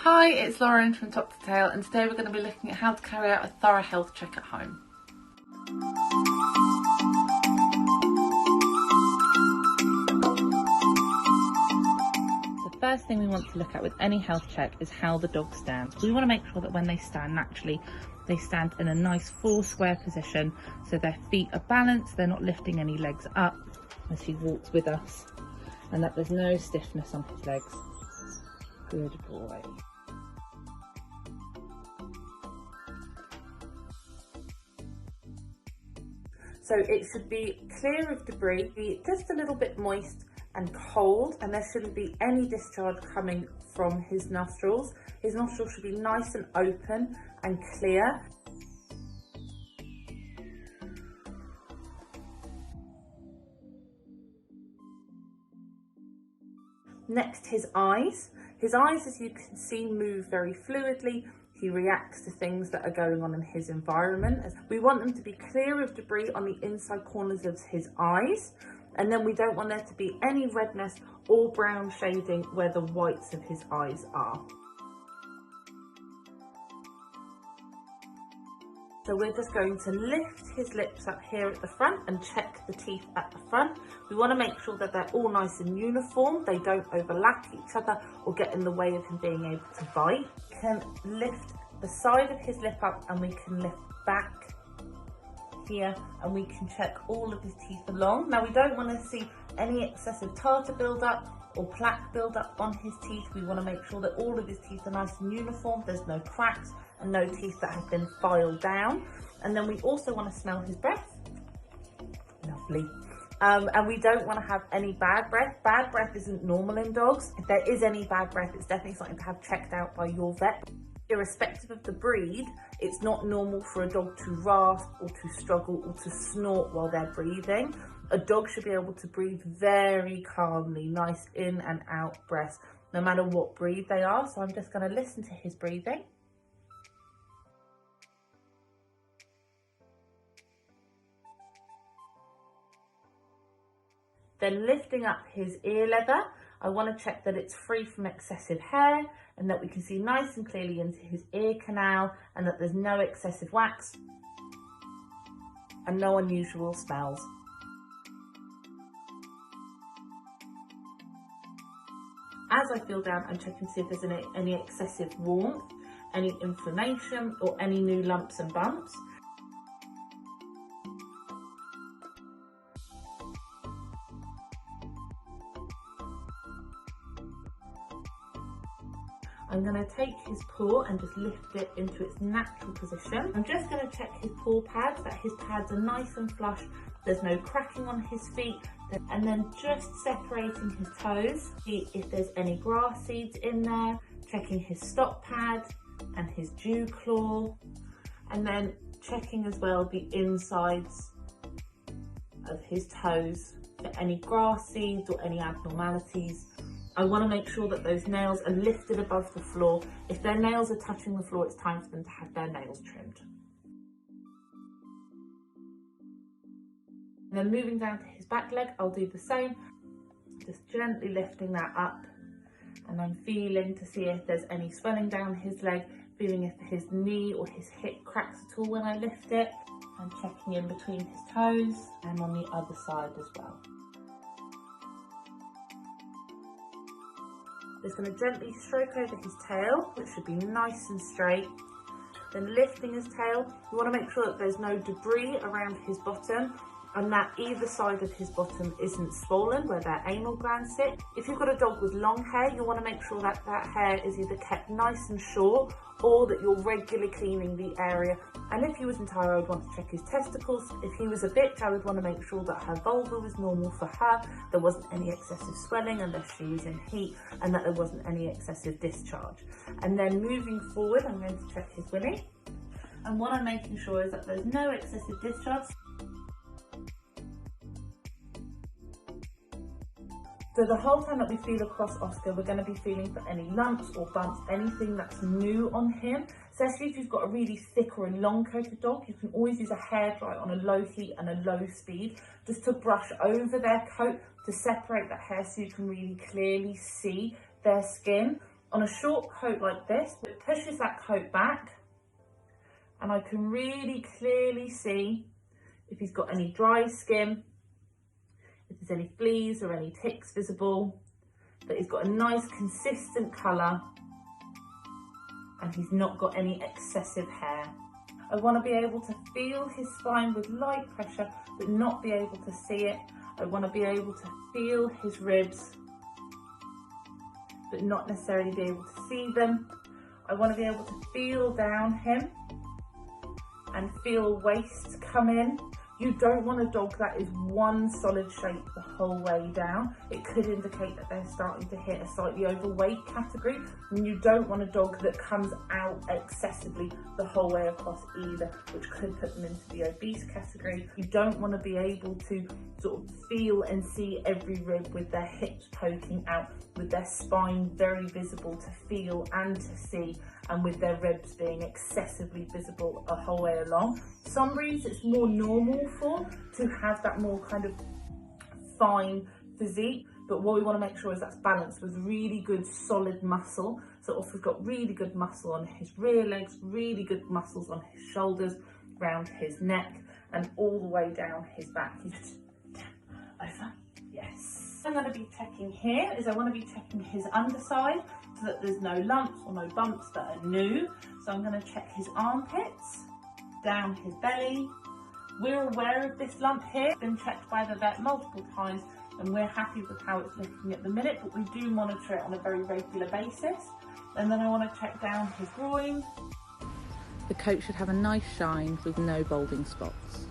Hi, it's Lauren from Top to Tail, and today we're going to be looking at how to carry out a thorough health check at home. The first thing we want to look at with any health check is how the dog stands. We want to make sure that when they stand naturally, they stand in a nice full square position, so their feet are balanced, they're not lifting any legs up as he walks with us, and that there's no stiffness on his legs. Good boy. So it should be clear of debris, be just a little bit moist and cold, and there shouldn't be any discharge coming from his nostrils. His nostrils should be nice and open and clear. Next, his eyes. His eyes, as you can see, move very fluidly. He reacts to things that are going on in his environment. We want them to be clear of debris on the inside corners of his eyes, and then we don't want there to be any redness or brown shading where the whites of his eyes are. So we're just going to lift his lips up here at the front and check the teeth at the front. We want to make sure that they're all nice and uniform, they don't overlap each other or get in the way of him being able to bite. We can lift the side of his lip up and we can lift back here and we can check all of his teeth along. Now we don't want to see any excessive tartar build-up or plaque build-up on his teeth. We want to make sure that all of his teeth are nice and uniform, there's no cracks and no teeth that have been filed down. And then we also want to smell his breath. Lovely. And we don't want to have any bad breath. Bad breath isn't normal in dogs. If there is any bad breath, it's definitely something to have checked out by your vet. Irrespective of the breed, it's not normal for a dog to rasp or to struggle or to snort while they're breathing. A dog should be able to breathe very calmly, nice in and out breaths, no matter what breed they are. So I'm just going to listen to his breathing. Then lifting up his ear leather, I want to check that it's free from excessive hair and that we can see nice and clearly into his ear canal and that there's no excessive wax and no unusual smells. As I feel down, I'm checking to see if there's any excessive warmth, any inflammation or any new lumps and bumps. I'm going to take his paw and just lift it into its natural position. I'm just going to check his paw pads, that his pads are nice and flush, there's no cracking on his feet, and then just separating his toes, see if there's any grass seeds in there, checking his stop pad and his dew claw, and then checking as well the insides of his toes for any grass seeds or any abnormalities. I want to make sure that those nails are lifted above the floor. If their nails are touching the floor, it's time for them to have their nails trimmed. And then moving down to his back leg, I'll do the same. Just gently lifting that up. And I'm feeling to see if there's any swelling down his leg, feeling if his knee or his hip cracks at all when I lift it. And checking in between his toes and on the other side as well. Just going to gently stroke over his tail, which should be nice and straight. Then lifting his tail, you want to make sure that there's no debris around his bottom and that either side of his bottom isn't swollen where their anal glands sit. If you've got a dog with long hair, you want to make sure that that hair is either kept nice and short or that you're regularly cleaning the area. And if he was entire, I would want to check his testicles. If he was a bitch, I would want to make sure that her vulva was normal for her, there wasn't any excessive swelling unless she was in heat, and that there wasn't any excessive discharge. And then moving forward, I'm going to check his willy. And what I'm making sure is that there's no excessive discharge. So the whole time that we feel across Oscar, we're going to be feeling for any lumps or bumps, anything that's new on him. Especially if you've got a really thick or a long coated dog, you can always use a hairdryer on a low heat and a low speed just to brush over their coat to separate that hair so you can really clearly see their skin. On a short coat like this, it pushes that coat back, and I can really clearly see if he's got any dry skin, if there's any fleas or any ticks visible, that he's got a nice consistent colour and he's not got any excessive hair. I want to be able to feel his spine with light pressure but not be able to see it. I want to be able to feel his ribs but not necessarily be able to see them. I want to be able to feel down him and feel waist come in. You don't want a dog that is one solid shape the whole way down. It could indicate that they're starting to hit a slightly overweight category, and you don't want a dog that comes out excessively the whole way across either, which could put them into the obese category. You don't want to be able to sort of feel and see every rib with their hips poking out, with their spine very visible to feel and to see, and with their ribs being excessively visible a whole way along. Some breeds it's more normal for to have that more kind of fine physique, but what we want to make sure is that's balanced with really good solid muscle. So Offa's got really good muscle on his rear legs, really good muscles on his shoulders, around his neck, and all the way down his back. He's down, over, yes. I'm going to be checking here is I want to be checking his underside so that there's no lumps or no bumps that are new. So I'm going to check his armpits, down his belly. We're aware of this lump here, it's been checked by the vet multiple times and we're happy with how it's looking at the minute, but we do monitor it on a very regular basis. And then I want to check down his groin. The coat should have a nice shine with no balding spots.